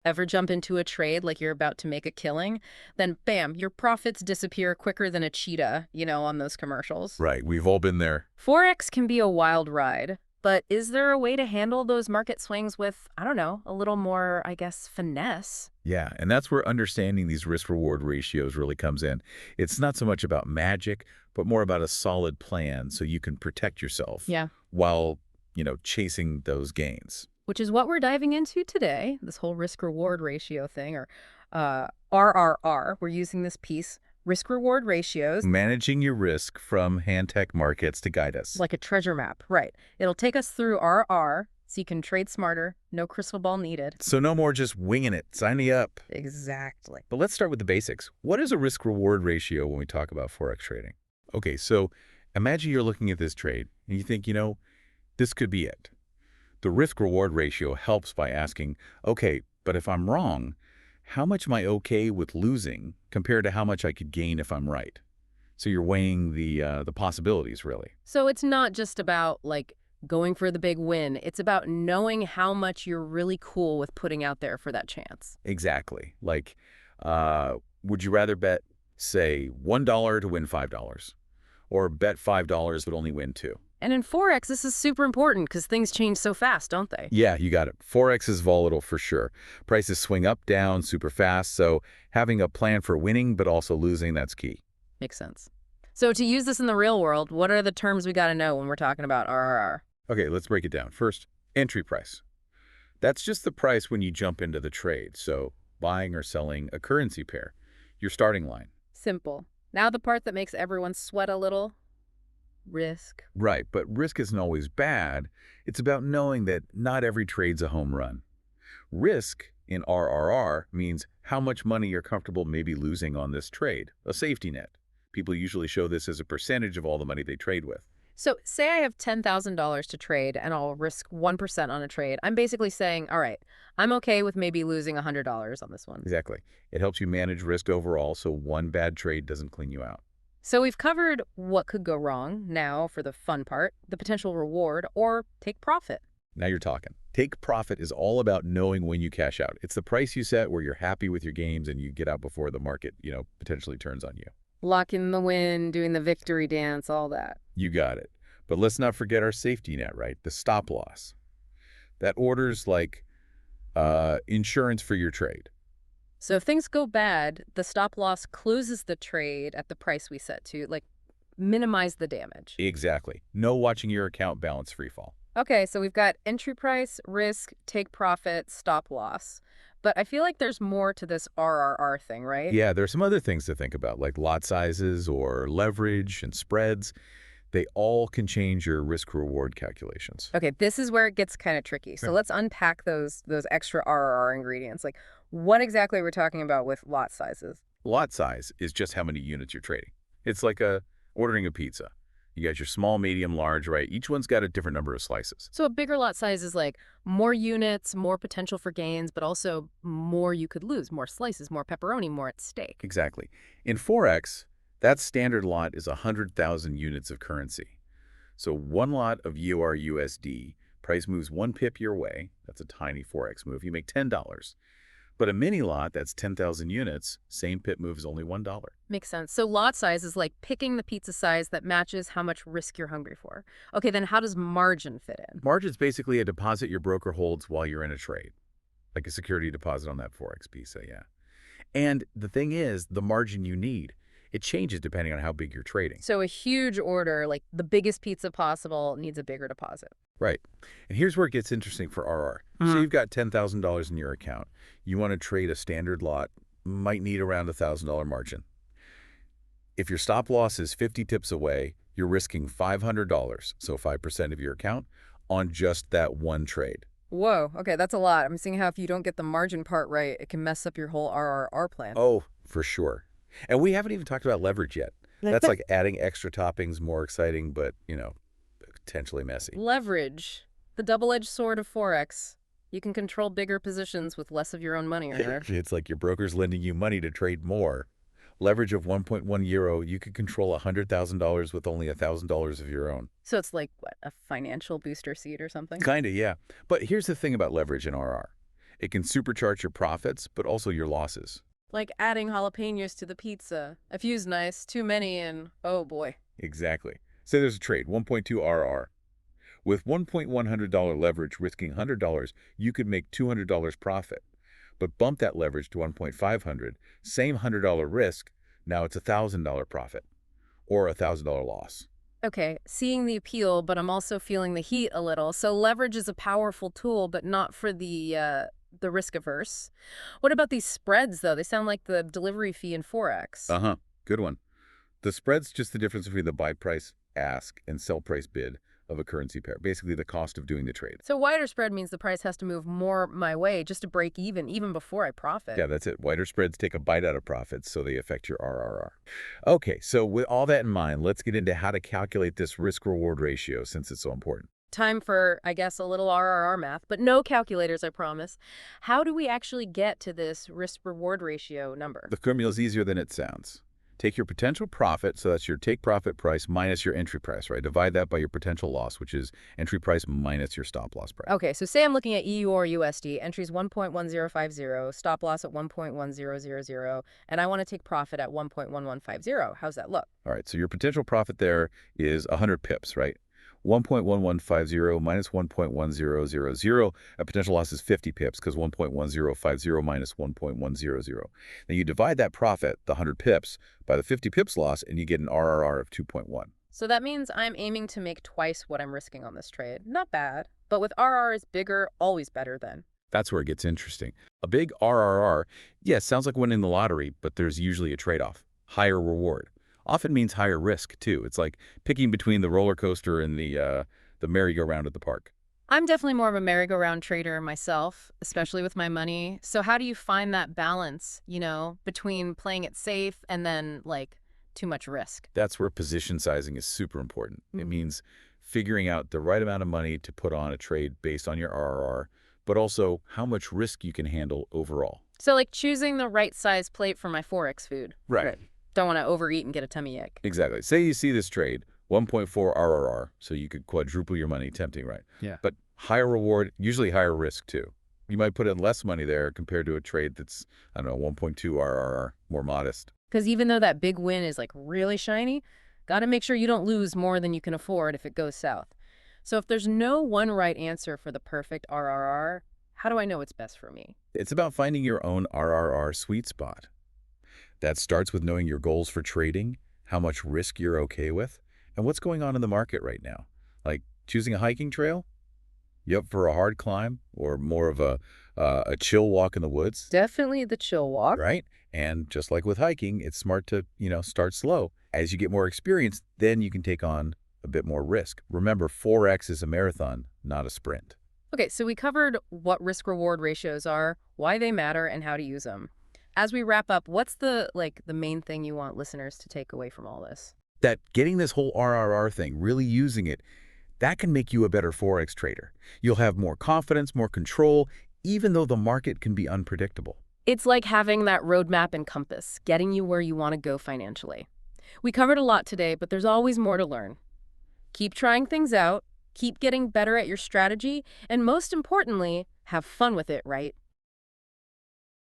Ever jump into a trade like you're about to make a killing, then bam, your profits disappear quicker than a cheetah, on those commercials. Right, we've all been there. Forex can be a wild ride, but is there a way to handle those market swings with, I don't know, a little more, I guess, finesse? Yeah, and that's where understanding these risk-reward ratios really comes in. It's not so much about magic, but more about a solid plan so you can protect yourself Yeah. while, chasing those gains. Which is what we're diving into today, this whole risk-reward ratio thing, or RRR. We're using this piece, risk-reward ratios, Managing your risk from hand tech markets to guide us. like a treasure map. Right. It'll take us through RR so you can trade smarter, no crystal ball needed. So no more just winging it. Sign me up. Exactly. But let's start with the basics. What is a risk-reward ratio when we talk about Forex trading? Okay, so imagine you're looking at this trade and you think, this could be it. The risk-reward ratio helps by asking, okay, but if I'm wrong, how much am I okay with losing compared to how much I could gain if I'm right? So you're weighing the possibilities, really. So it's not just about, like, going for the big win. It's about knowing how much you're really cool with putting out there for that chance. Exactly. Like, would you rather bet, say, $1 to win $5, or bet $5 but only win 2? And in Forex, this is super important because things change so fast, don't they? Yeah, you got it. Forex is volatile for sure. Prices swing up, down super fast, so having a plan for winning but also losing, that's key. Makes sense. So to use this in the real world, what are the terms we got to know when we're talking about RRR? Okay, let's break it down. First, entry price. That's just the price when you jump into the trade, so buying or selling a currency pair, your starting line. Simple. Now the part that makes everyone sweat a little. Risk. Right, but risk isn't always bad. It's about knowing that not every trade's a home run. Risk in RRR means how much money you're comfortable maybe losing on this trade, a safety net. People usually show this as a percentage of all the money they trade with. So say I have $10,000 to trade and I'll risk 1% on a trade. I'm basically saying, all right, I'm okay with maybe losing $100 on this one. Exactly. It helps you manage risk overall so one bad trade doesn't clean you out. So we've covered what could go wrong. Now for the fun part, the potential reward or take profit. Now you're talking. Take profit is all about knowing when you cash out. It's the price you set where you're happy with your gains and you get out before the market, potentially turns on you. Lock in the win, doing the victory dance, all that. You got it. But let's not forget our safety net, right? The stop loss. That orders like insurance for your trade. So if things go bad, the stop loss closes the trade at the price we set to, like, minimize the damage. Exactly. No watching your account balance free fall. Okay, so we've got entry price, risk, take profit, stop loss. But I feel like there's more to this RRR thing, right? Yeah, there are some other things to think about, like lot sizes or leverage and spreads. They all can change your risk-reward calculations. Okay, this is where it gets kind of tricky. So let's unpack those extra RRR ingredients. Like, what exactly are we talking about with lot sizes? Lot size is just how many units you're trading. It's like ordering a pizza. You got your small, medium, large, right? Each one's got a different number of slices. So a bigger lot size is like more units, more potential for gains, but also more you could lose, more slices, more pepperoni, more at stake. Exactly. In Forex, that standard lot is 100,000 units of currency. So one lot of URUSD, price moves 1 pip your way. That's a tiny Forex move. You make $10. But a mini lot, that's 10,000 units, same pip move is only $1. Makes sense. So lot size is like picking the pizza size that matches how much risk you're hungry for. Okay, then how does margin fit in? Margin's basically a deposit your broker holds while you're in a trade, like a security deposit on that Forex piece, so yeah. And the thing is, the margin you need, it changes depending on how big you're trading. So a huge order, like the biggest pizza possible, needs a bigger deposit. Right. And here's where it gets interesting for RR. So you've got $10,000 in your account. You want to trade a standard lot, might need around a $1,000 margin. If your stop loss is 50 tips away, you're risking $500, so 5% of your account, on just that one trade. Whoa, okay, that's a lot. I'm seeing how if you don't get the margin part right, it can mess up your whole RRR plan. Oh, for sure. And we haven't even talked about leverage yet. That's like adding extra toppings, more exciting, but, potentially messy. Leverage, the double-edged sword of Forex. You can control bigger positions with less of your own money. It's like your broker's lending you money to trade more. Leverage of 1.1 euro, you could control $100,000 with only $1,000 of your own. So it's like, what, a financial booster seat or something? Kinda, yeah. But here's the thing about leverage in RR. It can supercharge your profits, but also your losses. Like adding jalapenos to the pizza. A few's nice, too many, and oh boy. Exactly. Say there's a trade, 1.2 RR. With $1,100 leverage risking $100, you could make $200 profit. But bump that leverage to 1.500, same $100 risk, now it's $1,000 profit or $1,000 loss. Okay, seeing the appeal, but I'm also feeling the heat a little. So leverage is a powerful tool, but not for the risk averse. What about these spreads, though? They sound like the delivery fee in Forex. Uh-huh. Good one. The spread's just the difference between the buy price ask and sell price bid of a currency pair, basically the cost of doing the trade. So wider spread means the price has to move more my way just to break even before I profit. Yeah, that's it. Wider spreads take a bite out of profits, so they affect your RRR. Okay, so with all that in mind, let's get into how to calculate this risk-reward ratio since it's so important. Time for, I guess, a little RRR math, but no calculators, I promise. How do we actually get to this risk-reward ratio number? The formula is easier than it sounds. Take your potential profit, so that's your take profit price minus your entry price, right? Divide that by your potential loss, which is entry price minus your stop loss price. Okay, so say I'm looking at EU or USD, entries 1.1050, stop loss at 1.1000, and I want to take profit at 1.1150. How's that look? All right, so your potential profit there is 100 pips, right? 1.1150 minus 1.1000, a potential loss is 50 pips because 1.1050 minus 1.100. Now you divide that profit, the 100 pips, by the 50 pips loss, and you get an RRR of 2.1. So that means I'm aiming to make twice what I'm risking on this trade. Not bad. But with RR is bigger, always better then. That's where it gets interesting. A big RRR, yes, sounds like winning the lottery, but there's usually a trade-off. Higher reward. Often means higher risk, too. It's like picking between the roller coaster and the merry-go-round at the park. I'm definitely more of a merry-go-round trader myself, especially with my money. So how do you find that balance, between playing it safe and then, too much risk? That's where position sizing is super important. It means figuring out the right amount of money to put on a trade based on your RRR, but also how much risk you can handle overall. So choosing the right size plate for my Forex food. Right. Don't want to overeat and get a tummy ache. Exactly. Say you see this trade, 1.4 RRR, so you could quadruple your money, tempting, right? Yeah. But higher reward, usually higher risk, too. You might put in less money there compared to a trade that's, I don't know, 1.2 RRR, more modest. Because even though that big win is really shiny, got to make sure you don't lose more than you can afford if it goes south. So if there's no one right answer for the perfect RRR, how do I know what's best for me? It's about finding your own RRR sweet spot. That starts with knowing your goals for trading, how much risk you're okay with, and what's going on in the market right now. Like choosing a hiking trail? You up for a hard climb or more of a chill walk in the woods? Definitely the chill walk. Right? And just like with hiking, it's smart to, start slow. As you get more experience, then you can take on a bit more risk. Remember, Forex is a marathon, not a sprint. Okay, so we covered what risk-reward ratios are, why they matter, and how to use them. As we wrap up, what's the main thing you want listeners to take away from all this? That getting this whole RRR thing, really using it, that can make you a better Forex trader. You'll have more confidence, more control, even though the market can be unpredictable. It's like having that roadmap and compass, getting you where you want to go financially. We covered a lot today, but there's always more to learn. Keep trying things out, keep getting better at your strategy, and most importantly, have fun with it, right?